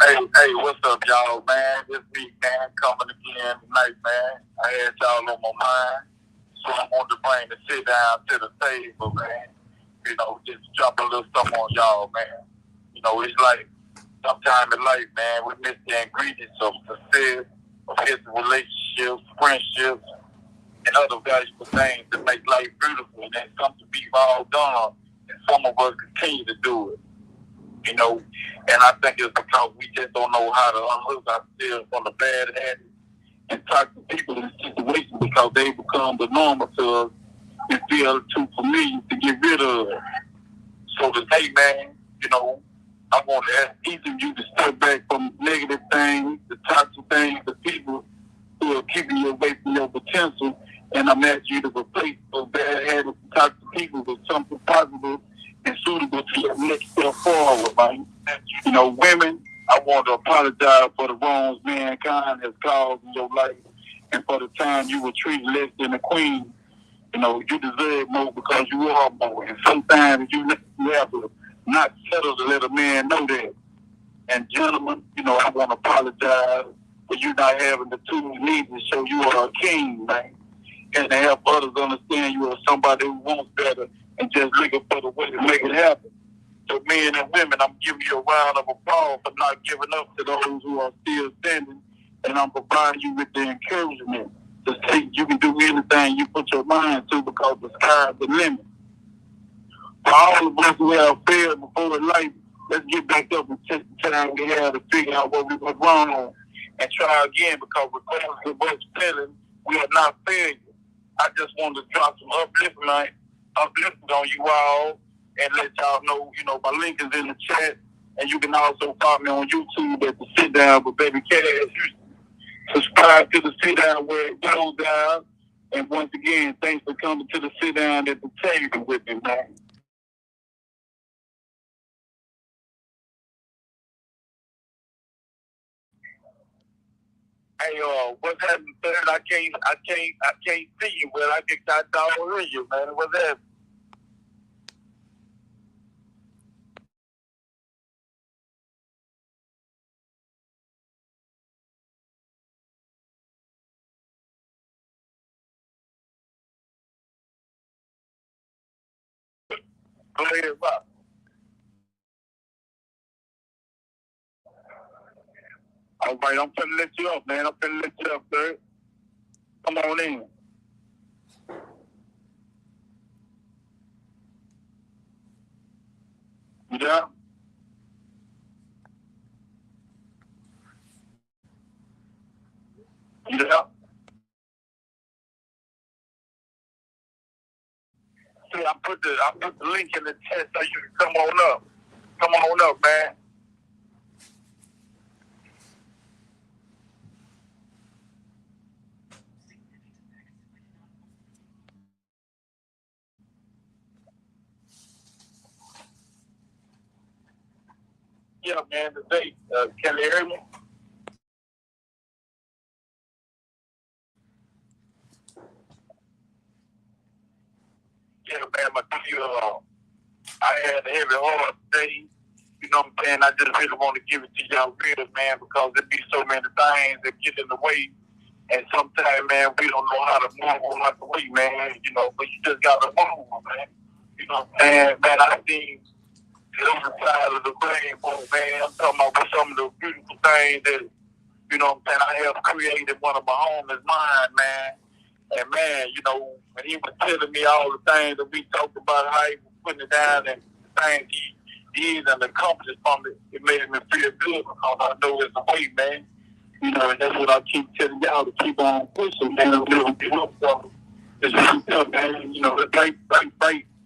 Hey, what's up, y'all, man? This week, man, coming again tonight, man. I had y'all on my mind, so I wanted to bring the sit down to the table, man. Just drop a little something on y'all, man. It's like sometime in life, man, we miss the ingredients of success, of healthy relationships, friendships, and other valuable things that make life beautiful. And that's something we've all done, and some of us continue to do it. And I think it's because we just don't know how to unhook ourselves from the bad habits and talk to people in situations because they become the normal to us and feel too familiar to get rid of. So today, man, I want to ask each of you to step back from negative things, the toxic things, the people who are keeping you away from your potential, and I'm asking you to replace those bad habits and toxic people with something positive and suitable to your next step forward, man. Women, I want to apologize for the wrongs mankind has caused in your life and for the time you were treated less than a queen. You deserve more because you are more. And sometimes you have to not settle to let a man know that. And gentlemen, I want to apologize for you not having the tools needed to show you are a king, man. And to help others understand you are somebody who wants better and just looking for the way to make it happen. So men and women, I'm giving you a round of applause for not giving up to those who are still standing. And I'm providing you with the encouragement to say you can do anything you put your mind to because the sky's the limit. For all of us who have failed before in life, let's get back up and take the time we had to figure out what we were wrong and try again because regardless of what's failing, we are not failures. I just wanted to drop some uplifting on you all and let y'all know, my link is in the chat. And you can also follow me on YouTube at the Sit Down with Baby Cash. Subscribe to the Sit Down where it goes down. And once again, thanks for coming to the Sit Down at the table with me, man. Hey, what's happening, sir? I can't see you, but I can hear you, man. What's happening? Go ahead, Rob. All right, I'm finna let you up, man. I'm finna let you up, sir. Come on in. Yeah? Yeah? See, I put the link in the chat so you can come on up. Come on up, man. Yeah, man, today, can you hear me? Yeah, man, I had a heavy heart today. You know what I'm saying? I just really want to give it to y'all real, man, because there be so many things that get in the way. And sometimes, man, we don't know how to move on out the way, man, but you just got to move, man. You know what I'm saying? Man, I seen the other side of the rainbow, man. I'm talking about some of the beautiful things that, I have created one of my homies' mind, man. And man, when he was telling me all the things that we talked about, how he was putting it down and the things he did and accomplished from it, it made me feel good because I know it's a way, man. And that's what I keep telling y'all to keep on pushing, man. I'm never give up from it. It's really tough, man. It's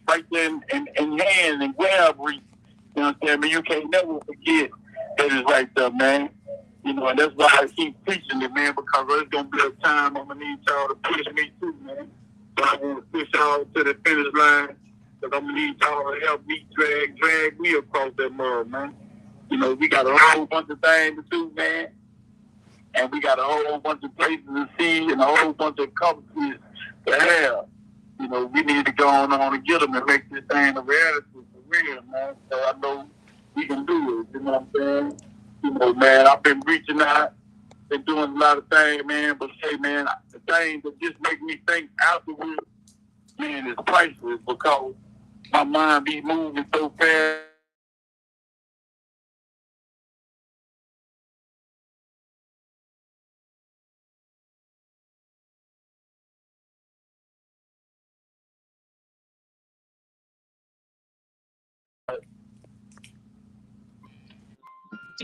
right there in hand and grab reach. You know what I'm saying? I mean, you can't never forget that it's right there, man. And that's why I keep preaching it, man, because there's going to be a time I'm going to need y'all to push me too, man. So I want to push y'all to the finish line because I'm going to need y'all to help me drag me across that mud, man. We got a whole bunch of things to do, man. And we got a whole bunch of places to see and a whole bunch of accomplishments to have. We need to go on and get them and make this thing a reality for real, man. So I know we can do it, you know what I'm saying? Man, I've been reaching out, been doing a lot of things, man. But hey, man, the thing that just make me think afterwards, man, is priceless because my mind be moving so fast. I be thinking about the things that I done accomplished, and I be thinking about the things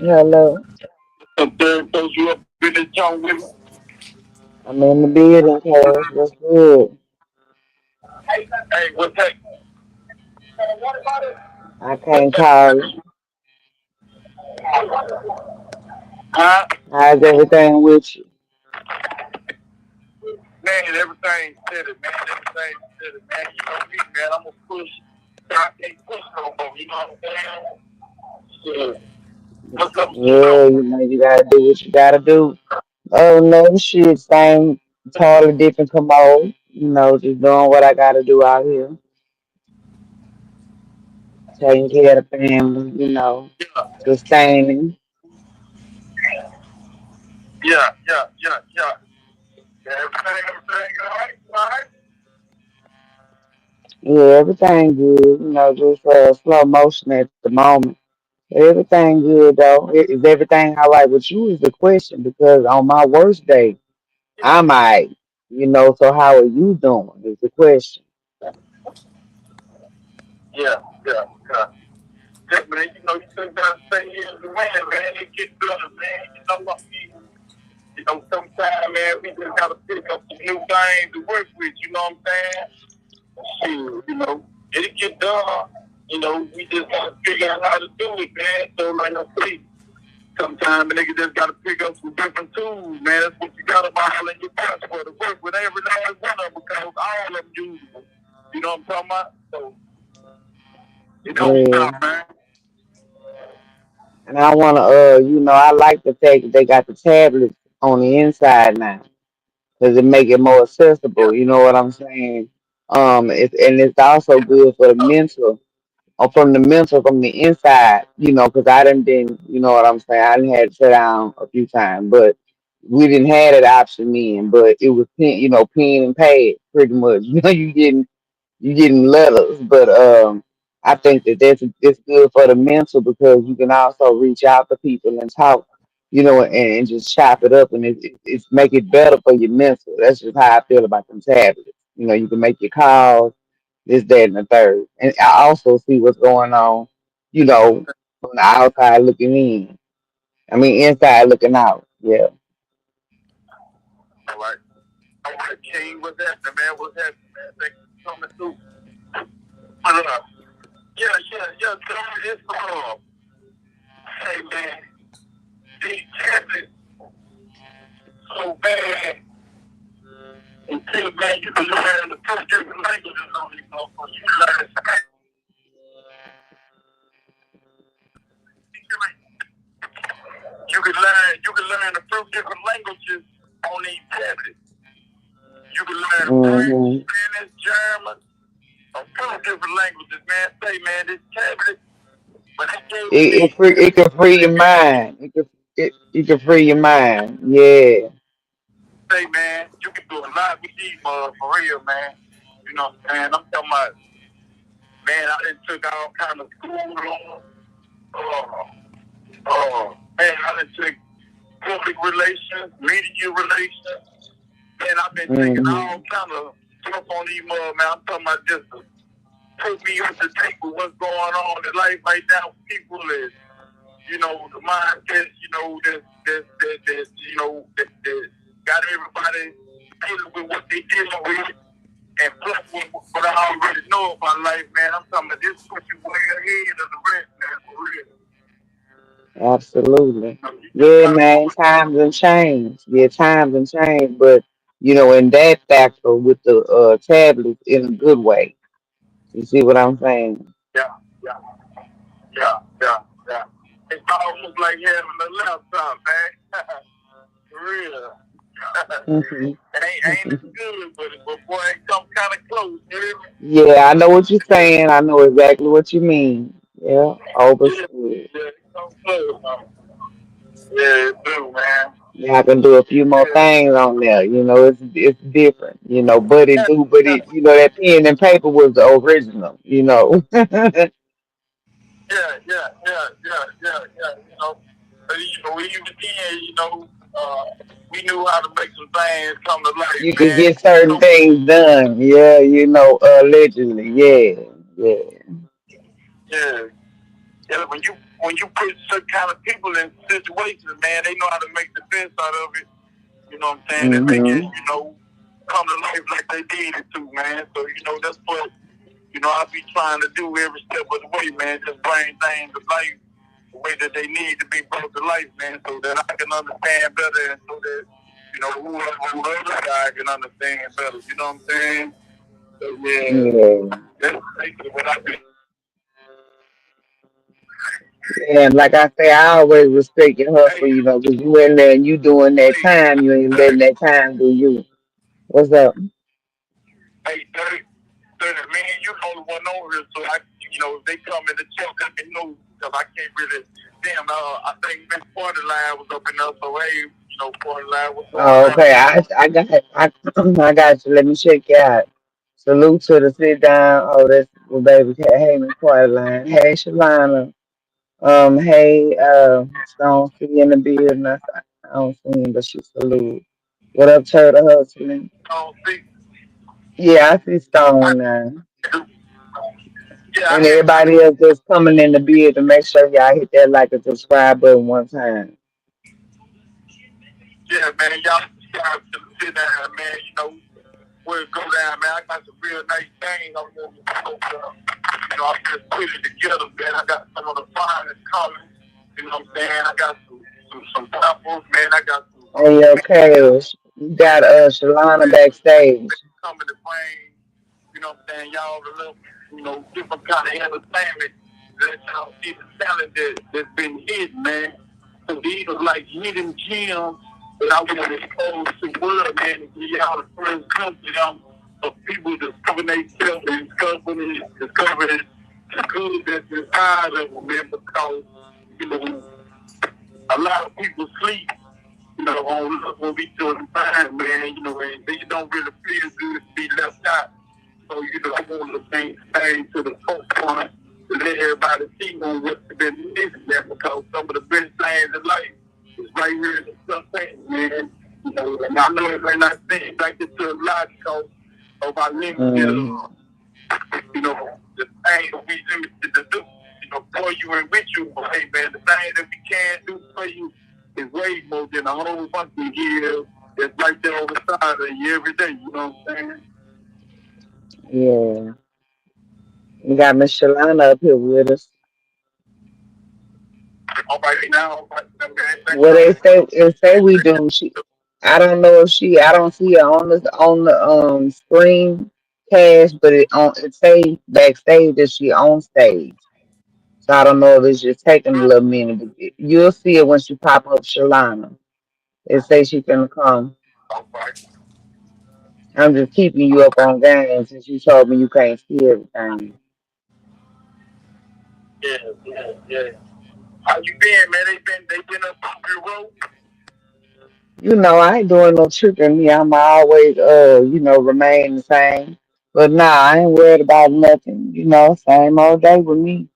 that I done Hello. some third folks you up in this joint with me. I'm in the building, cuz. What's good? Hey, what's that? I What's can't that? call it. Huh? How's everything with you? Man, everything said it, man. Everything said it, man. You know me, man. I'm gonna push. I can't push no more. You know what I'm saying? Shit. What's up with Yeah, you? you know, you gotta do what you gotta do. Oh, no, shit, same, totally different commode. You know, just doing what I gotta do out here. Taking care of the family, Yeah, sustaining. yeah. Yeah, everything, all right, all right. Yeah, everything good. Just slow motion at the moment. Everything good, though. Is everything all right with you is the question because on my worst day, I'm alright. So how are you doing is the question. Yeah, yeah, yeah. Yeah, man, you know, you just gotta stay here in the wind, man. It gets better, man. You know what I mean? You know, sometimes, man, we just gotta pick up some new things to work with, you know what I'm saying? Shoot, you know, it'll get done. You know, we just gotta figure out how to do it, man. So, like I say, sometimes a nigga just gotta pick up some different tools, man. That's what you gotta all in your passport to work with every last one of them because all of them usable. You know what I'm talking about? So, it don't Yeah. stop, man. And I wanna I like the fact that they got the tablets on the inside now because it make it more accessible. Yeah. You know what I'm saying? And it's also good for the mental, or from the mental from the inside. Because I done been, you know what I'm saying. I done had to sit down a few times, but we didn't have that option then. But it was pen, pen and pad pretty much. You getting letters, but I think that it's good for the mental because you can also reach out to people and talk, and just chop it up and it's make it better for your mental. That's just how I feel about them tablets. You can make your calls, this, that, and the third, and I also see what's going on, from the outside looking in. I mean, inside looking out. Yeah. All right. All right, King, what's happening, man? What's happening, man? Thanks for coming through. Yeah. Tell me this, hey, man, these tablets so bad until, man, you can learn the two different languages on these motherfuckers. You can learn Spanish. You can learn a few different languages on these tablets. You can learn French, Hmm. Spanish, German, a few different languages, man. Say, man, this tablet, when they gave it to me, It can free your mind. It can free your mind. Yeah. say, man, you can do a lot with these for real, man. You know what I'm saying? I'm talking about, man, I done took all kind of school on. Man, I done took public relations, media relations. Man, I've been taking Hmm. all kind of stuff on these man. I'm talking about just to put me up to date with what's going on in life right now. People is, the mindset, that got everybody dealing with what they dealing with. And plus, what I already know about life, man, I'm talking about this puts you way ahead of the rest, man, for real. Absolutely. You just Yeah, gotta man. push. Times and change. Yeah, times and change. But in that factor with the tablets in a good way. You see what I'm saying? Yeah, yeah, yeah. It's almost like having a laptop, man. For real. Hmm. ain't as good, but boy, it come kind of close, you hear me? Yeah, I know what you're saying. I know exactly what you mean. Yeah, Yeah, overstood. it come close, man. Yeah, it do, man. Yeah, I can do a few more Yeah, things on there. It's different. But it yeah, do, but yeah, that pen and paper was the original. yeah. But even then, we knew how to make some things come to life, You can man. get certain So things done. Yeah, allegedly. Yeah, yeah. yeah, yeah. When you put certain kind of people in situations, man, they know how to make the best out of it. You know what I'm saying? And make it, Mhm. come to life like they did it to, man. So that's what I be trying to do every step of the way, man. Just bring things to life the way that they need to be brought to life, man, so that I can understand better and so that, whoever on the other side can understand better. You know what I'm saying? So, yeah, Yeah. that's basically what I do. Yeah, and like I say, I always respect your Hey, hustle, 'cause you in there and you doing that hey, time, you ain't letting that time do you. What's up? hey, 30, man, you the only one on here, so if they come in the chat, let me know, because I can't really, damn, I think Miss Line was up in there, so hey, Line, what's going Oh, on? okay. I got you. Let me check you out. Salute to the sit down. Oh, that's the baby cat. Hey, Miss Quarterline. Hey, Shalana. Hey, Stone City in the building. I don't see him, but she salute. What up, Turtle Hustling? Oh, see, Yeah, I see I, Stone now. yeah, And I had to everybody else that's coming in the build to make sure y'all hit that like and subscribe button one time. Yeah, man, y'all should sit down, man. We'll go down, man. I got some real nice things I'm going to go I just put it together, man. I got some of the finest coming. You know what I'm saying? I got some apples, man. I got Hey, some okay, you got Shalana real backstage. coming to bring, what I'm saying, y'all a little, different kind of entertainment. Let y'all see the talent that's been hidden, man. So these are like hidden gems that I want to expose to the world, man, and give y'all the first glimpse of them, of people discovering themselves and discovering the good that's inside of them, man, because, you know, a lot of people sleep on each other's mind, man, and they don't really feel good to be left out. So, I want to bring things to the forefront to let everybody see on what's been missing there because some of the best things in life is right here in the stuff man. And I know it may not seem like it's a lot because of our limited, Mm, the things that we limited to do, for you and with you. But hey, man, the thing that we can do for you is way more than a whole bunch of years. It's right there on the side of you every day. You know what I'm saying? yeah, we got Miss Shalana up here with us. All right, now, man, thank What y'all. they say we do. I don't know if I don't see her on the screen cash, but it say backstage that she on stage. So I don't know if it's just taking a little minute. But you'll see it when she pop up, Shalana. It say she can come. All right. I'm just keeping you up on game since you told me you can't see everything. Yeah, yeah. How you been, man? They been up on your road. I ain't doing no tricking here. I'm always remain the same. But nah, I ain't worried about nothing. Same old day with me.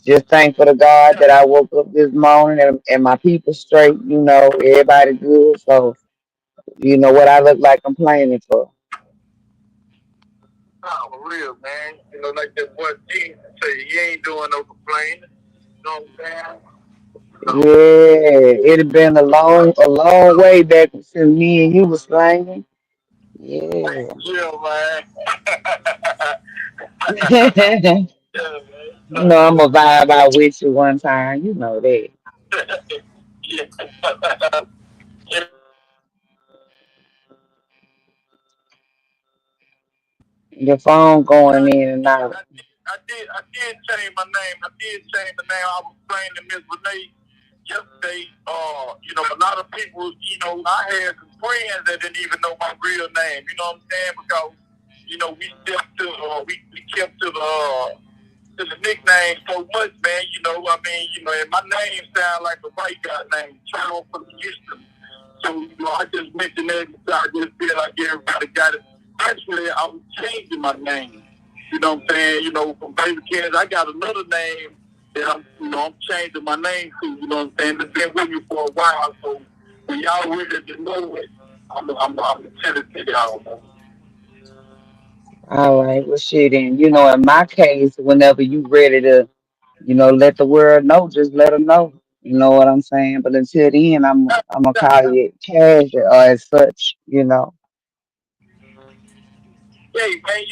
Just thankful to God Yeah. that I woke up this morning and my people straight. Everybody good. So what I look like complaining for. Nah, for real, man. Like that boy Jesus say, he ain't doing no complaining. You know what I'm saying? So, Yeah, it had been a long way back since me and you was slanging. Yeah. yeah, man. yeah, I'm a vibe out with you one time. You know that. man. yeah. yeah. Your phone Yeah, going in and out. I did change my name. I did change the name. I was saying to Miss Renee yesterday. A lot of people, I had some friends that didn't even know my real name. You know what I'm saying? Because, we kept to the nicknames so much, man. And my name sound like a white guy name, Charles from Houston. So, I just mentioned that because I just feel like everybody got it. Actually, I'm changing my name. You know what I'm saying? From Baby Kids, I got another name that I'm changing my name to. You know what I'm saying? It's been with me for a while, so when y'all ready to know it, I'm tell it to y'all. All right, well, shit. And in my case, whenever you ready to, let the world know, just let them know. You know what I'm saying? But until then, I'm gonna call you cash or as such. Hey, man,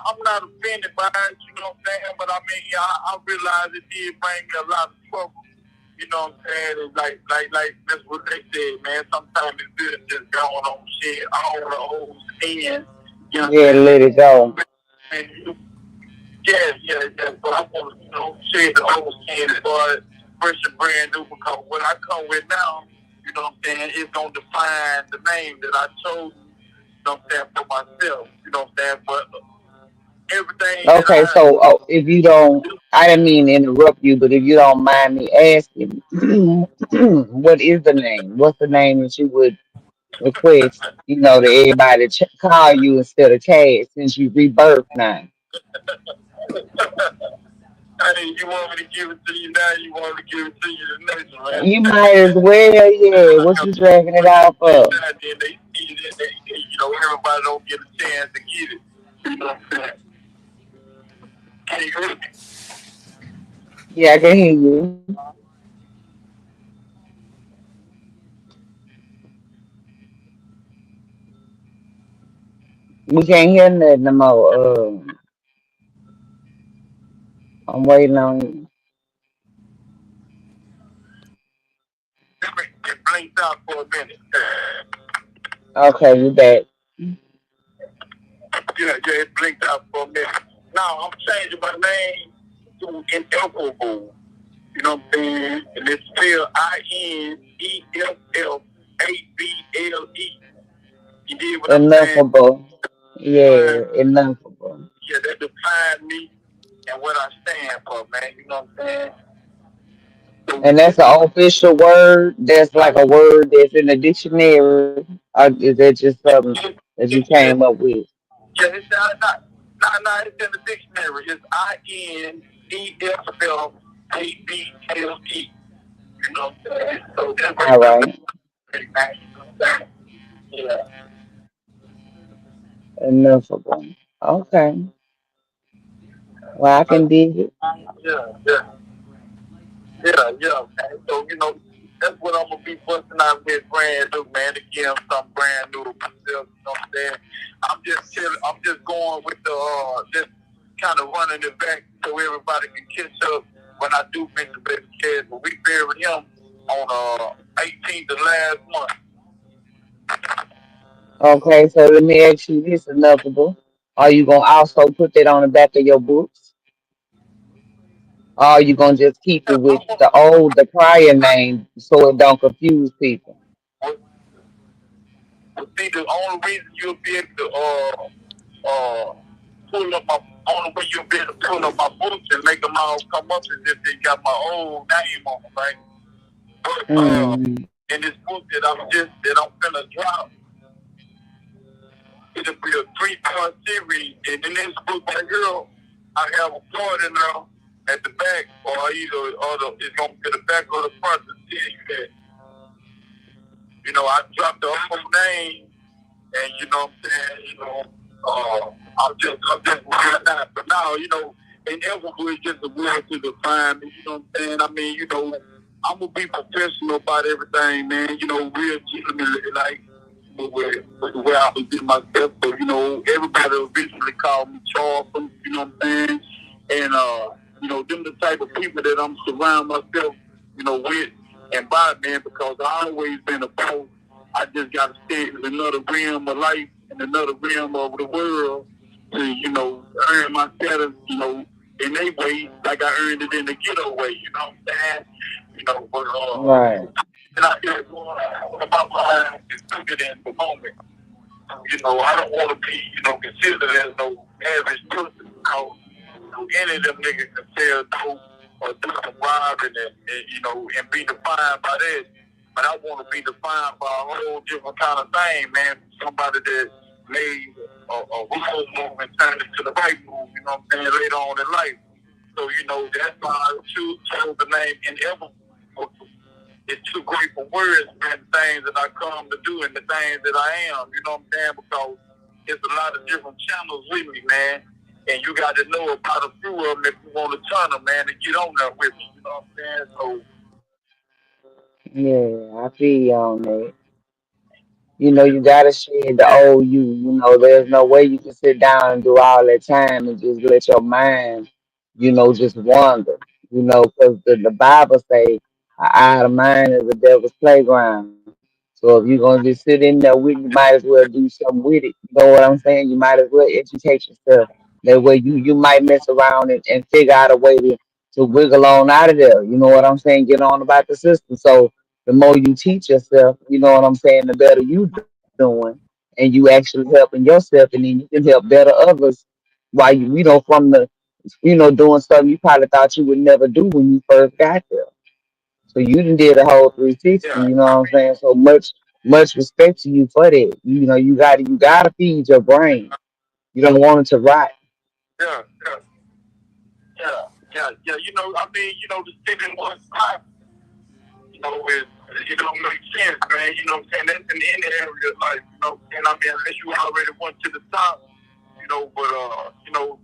I'm not offended by it, you know what I'm saying? But I realize it did bring me a lot of trouble. You know what I'm saying? It's like that's what they said, man. Sometimes it's good just going on shit all the old skin. You know what I'm Yeah, saying? let it go. And yeah. But I want to, share the old skin but fresh and brand new because what I come with now, you know what I'm saying, it's gonna define the name that I chose, you know what I'm saying, for myself. You know what I'm saying? But everything that Okay, I so if you don't, I didn't mean to interrupt you, but if you don't mind me asking, what is the name? What's the name that you would request? That everybody call you instead of Cash since you rebirthed now. hey, you want me to give it to you now, you want me to give it to you the next one. You might as well, yeah. What you dragging it out Then for? they see that everybody don't get a chance to get it. You know what I'm saying? Can you hear me? Yeah, I can hear you. We can't hear nothing no more. I'm waiting on you. It blinked out for a minute. Okay, you back. Yeah, it blinked out for a minute. Now I'm changing my name to Ineffable. You know what I'm saying? And it's spelled Ineffable. You did what I'm saying? Ineffable. Fine. Yeah, ineffable. Yeah, that defines me and what I stand for, man. You know what I'm saying? So And that's an official word. That's like a word that's in the dictionary. Or is that just something that you came yeah, up with? it's not it's in the dictionary. It's Ineffable. You know what I'm saying? So that's All right. pretty nice. You know what I'm saying? Yeah. Ineffable. Okay. Well, I Uh, can dig it. yeah. Yeah, man. So, that's what I'm gonna be busting out with brand new, man, to give them something brand new to myself, you know what I'm saying? I'm just going with the just kind of running it back so everybody can catch up when I do mention Baby Kids. But we buried him on 18th of last month. Okay, so let me ask you this, ineffable. Are you gonna also put that on the back of your books? Or are you gonna just keep it Yeah, with the prior name so it don't confuse people? but, but see, the only reason you'll be able to uh pull up my only way you'll be able to pull up my books and make them all come up is if they got my old name on them, right? But Mm. in this book that I'm gonna drop, it'll be a three-part series, and in this book right here, I have a part in there at the back, or either it's gonna be the back or the front to tell you that I dropped the whole name, and what I'm saying, I'm just worried now. But now, inevitable is just a word to define me. You know what I'm saying? I'm gonna be professional about everything, man. Real legitimately, like where I was in myself. So, everybody will eventually call me Charleston. You know what I'm saying? And them the type of people that I'm surround myself, with and by, man, because I always been a boss. I just got to stay in another realm of life and another realm of the world to, earn my status, in a way like I earned it in the ghetto way. You know what I'm saying? But Right. and I feel about my mind is bigger than the moment. I don't want to be, considered as no average person because any of them niggas can sell dope or do some robbing and be defined by that. But I want to be defined by a whole different kind of thing, man. Somebody that made a wrong move and turned it to the right move, you know what I'm saying, later on in life. So, that's why I chose the name Inevitable. It's two grateful words, man, the things that I come to do and the things that I am, you know what I'm saying? Because it's a lot of different channels with me, man. And you got to know about a few of them if you want to turn them, man, and get on there with me, you know what I'm saying? So, Yeah, I feel you on that. You know, you gotta shed the old you. You know, there's no way you can sit down and do all that time and just let your mind, just wander. You know, because the Bible say, "An idle mind is a devil's playground." So if you're gonna just sit in there with it, you might as well do something with it. You know what I'm saying? You might as well educate yourself. That way, you might mess around and figure out a way to wiggle on out of there. You know what I'm saying? Get on about the system. So the more you teach yourself, you know what I'm saying, the better you doing, and you actually helping yourself, and then you can help better others while from the, doing something you probably thought you would never do when you first got there. So you done did a whole yeah, 360, you know I what I'm mean, saying? So much respect to you for that. You gotta feed your brain. You don't want it to rot. yeah, yeah, yeah. I mean, the city one spot, is, make sense, man. You know what I'm saying? That's in any area of life, you know what I'm saying? I mean, unless you already went to the top,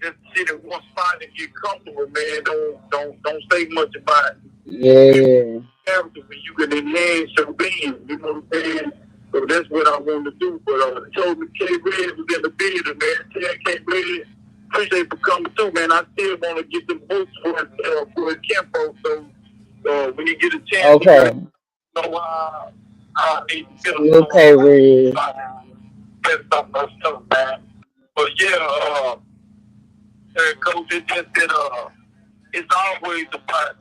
just sit in one spot and get comfortable, man. Don't say much about it. Yeah. Character when you can enhance your being, you know what I'm saying? So that's what I want to do. But told me K Red was in the building, man. Tell K Red, appreciate for coming through, man. I still want to get the books for his Campo. So when you get a chance to let Okay. me know how they So feel okay, Red. that's stuff, man. But yeah, Coach, it just that it's always about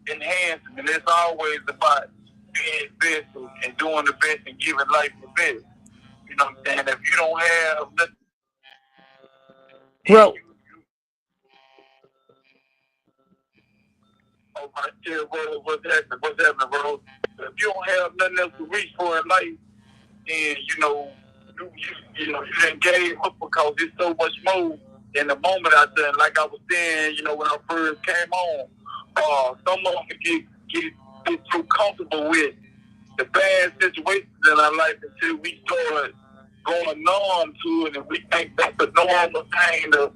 enhancing, and it's always about being best and doing the best and giving life the best. You know what I'm saying? If you don't have nothing, and Bro, you oh my shit, what's happening, bro? If you don't have nothing else to reach for in life, then you didn't gave up because it's so much more in the moment out there. Like I was saying, when I first came on, some of them get too comfortable with the bad situations in our life until we start going numb to it, and we think that's the normal thing to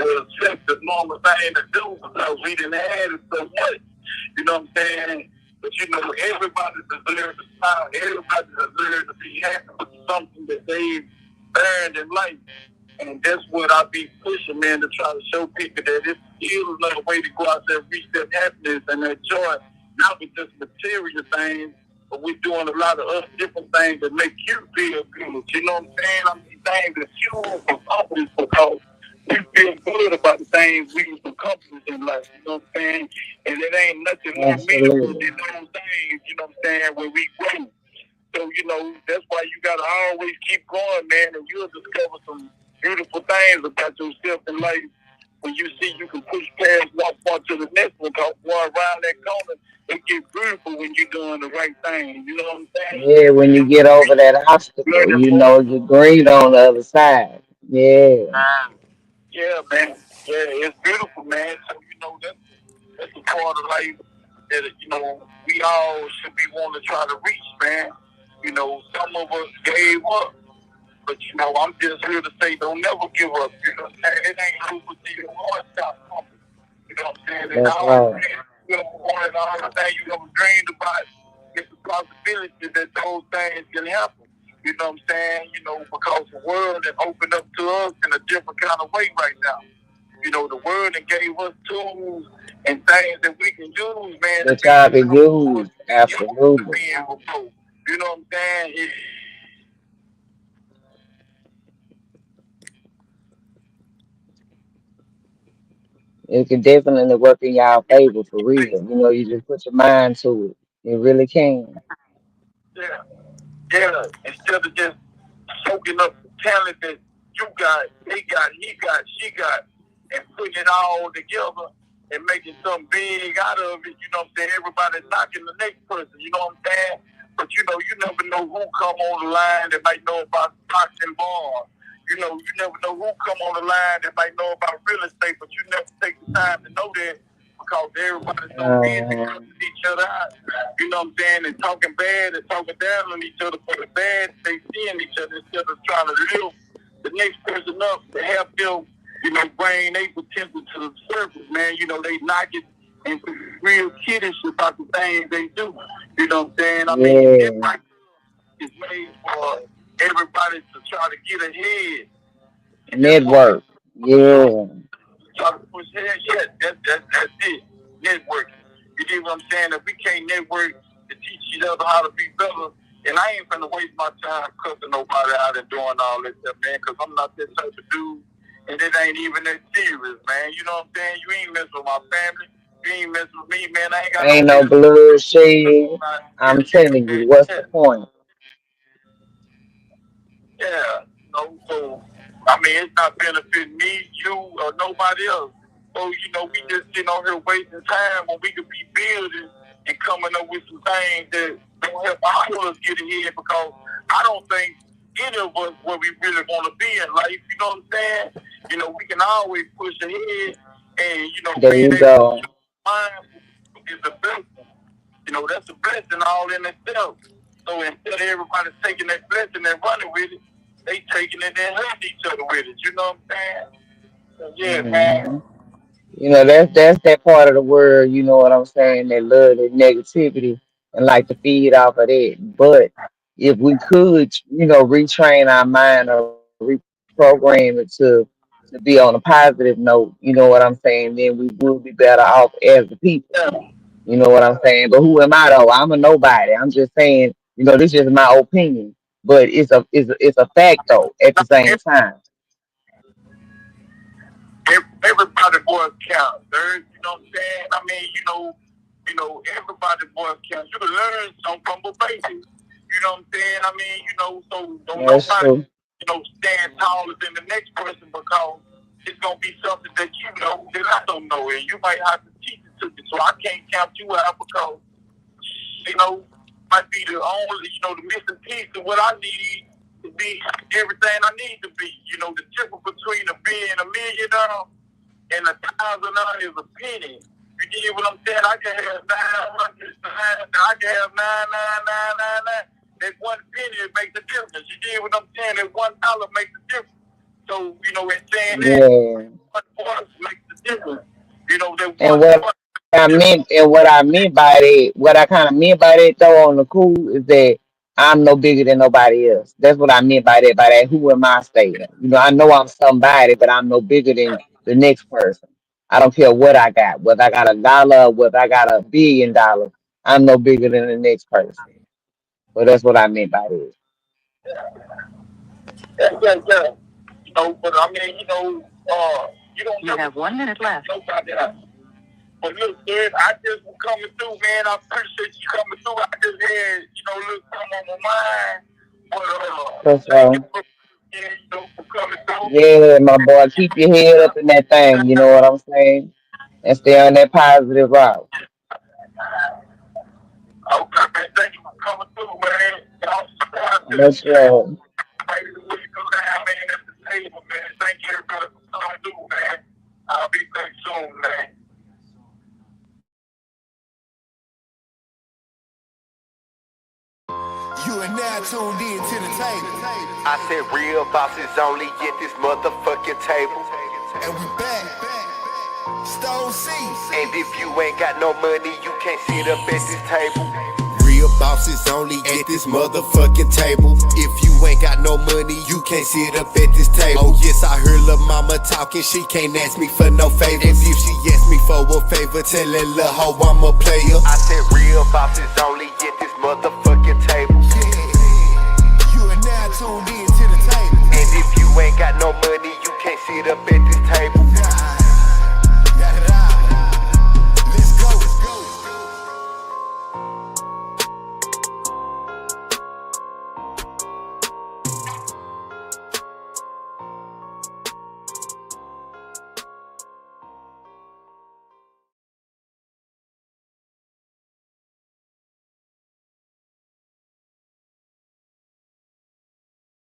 accept, the normal thing to do because we didn't have it so much. You know what I'm saying? But everybody deserves to smile. Everybody deserves to be happy with something that they've earned in life. And that's what I be pushing, man, to try to show people that it's still another way to go out there and reach that happiness and that joy, not with just material things, but we're doing a lot of other different things that make you feel good. You know what I'm saying? I mean, things that you accomplish because we feel good about the things we accomplish in life. You know what I'm saying? And it ain't nothing more meaningful Absolutely. than those things, you know what I'm saying, where we grow. So, that's why you got to always keep going, man, and you'll discover some beautiful things about yourself in life when you see you can push past one part to the next one, cause one around that corner, it gets beautiful when you're doing the right thing. You know what I'm saying? Yeah, when you get over that obstacle, Learning you more. know you're green on the other side. Yeah. Yeah, man. Yeah, it's beautiful, man. So, that's a part of life that, we all should be wanting to try to reach, man. Some of us gave up. But I'm just here to say, don't never give up. You know what I'm saying? It ain't over till your heart stops pumping. You know what I'm saying? And That's all right. you ever wanted, all the things you ever dreamed about, it's a possibility that those things can happen. You know what I'm saying? Because the world has opened up to us in a different kind of way right now. The world that gave us tools and things that we can use, man, to That be y'all as can comfortable as use. we used to Absolutely. be before. You know what I'm saying? It can definitely work in y'all favor for real. You know, you just put your mind to it. It really can. Yeah. Yeah, instead of just soaking up the talent that you got, they got, he got, she got. and putting it all together and making something big out of it. You know what I'm saying? Everybody's knocking the next person. You know what I'm saying? But you never know who come on the line that might know about stocks and bonds. You never know who come on the line that might know about real estate, but you never take the time to know that because everybody's so busy Uh, cussing each other out. You know what I'm saying? And talking bad and talking down on each other for the bad they seeing each other instead of trying to lift the next person up to help them, bring their potential to the surface, man. They knock it and be real kiddish about the things they do. You know what I'm saying? I mean, yeah, everybody is made for everybody to try to get ahead and just push it, network. Yeah, try to push ahead. Yeah, that's it. Networking. You get what I'm saying? If we can't network to teach each other how to be better, and I ain't finna waste my time cussing nobody out and doing all that stuff, man, because I'm not that type of dude. And it ain't even that serious, man. You know what I'm saying? You ain't messing with my family. You ain't messing with me, man. I ain't got no ain't no business blood shed. in I'm the end of telling you, that. what's Yeah. the point? Yeah, so I mean, it's not benefiting me, you, or nobody else. So we just sitting on here wasting time when we could be building and coming up with some things that don't help all of us get ahead. Because I don't think any of us where we really want to be in life. You know what I'm saying? We can always push ahead, and There being you able to go. use mind is a blessing. That's a blessing all in itself. So instead of everybody taking that blessing and running with it, they taking it and hurting each other with it. You know what I'm saying? So yeah, man. Hmm. That's that part of the world, you know what I'm saying, that love that negativity and like to feed off of that. But if we could, retrain our mind or reprogram it to be on a positive note, you know what I'm saying, then we would be better off as the people. Yeah, You know what I'm saying? But who am I though? I'm a nobody. I'm just saying, this is my opinion. But it's a fact though at the same time. everybody voice counts. You know what I'm saying? I mean, everybody voice counts. You can learn something from a baby. You know what I'm saying? I mean, so don't That's nobody, true. stand taller than the next person because it's gonna be something that you know that I don't know, and you might have to teach it to me. So I can't count you out because you know, might be the only, the missing piece of what I need to be everything I need to be. The difference between a being $1 million and $1,000 is a penny. You get what I'm saying? I can have 900, I can have 99999. That one penny makes a difference. You get what I'm saying? That $1 makes a difference. So, in saying that, Yeah. one voice makes a difference. That And one voice makes a difference. what I meant by that, what I kind of meant by that though on the cool is that I'm no bigger than nobody else. That's what I meant by that. By that, who am I stating? I know I'm somebody, but I'm no bigger than the next person. I don't care what I got, whether I got $1, whether I got $1 billion. I'm no bigger than the next person. So that's what I meant by that. Yeah. But I mean, you don't You never have 1 minute left. nobody else. But look, dude, I just was coming through, man. I appreciate you coming through. I just had, look, something on my mind. But So, thank you so for, yeah, for coming through. yeah, my boy, keep your head up in that thing. You know what I'm saying? And stay on that positive route. Okay, man. Thank you for coming through, man. Y'all subscribe to the That's channel. right. Maybe we can go down, man, at the table, man. Thank you, everybody, for coming through, man. I'll be back soon, man. You are now tuned in to the table. I said real bosses only at this motherfucking table. And we back. Stone C. And if you ain't got no money, you can't sit up at this table. Real bosses only at this motherfucking table. If you ain't got no money, you can't sit up at this table. Oh yes, I heard lil' mama talking, she can't ask me for no favors. And if she asks me for a favor, tell that lil' hoe I'm a player. I said real bosses only at this motherfucking table. Yeah, you are now tuned in to the table. And if you ain't got no money, you can't sit up at this table.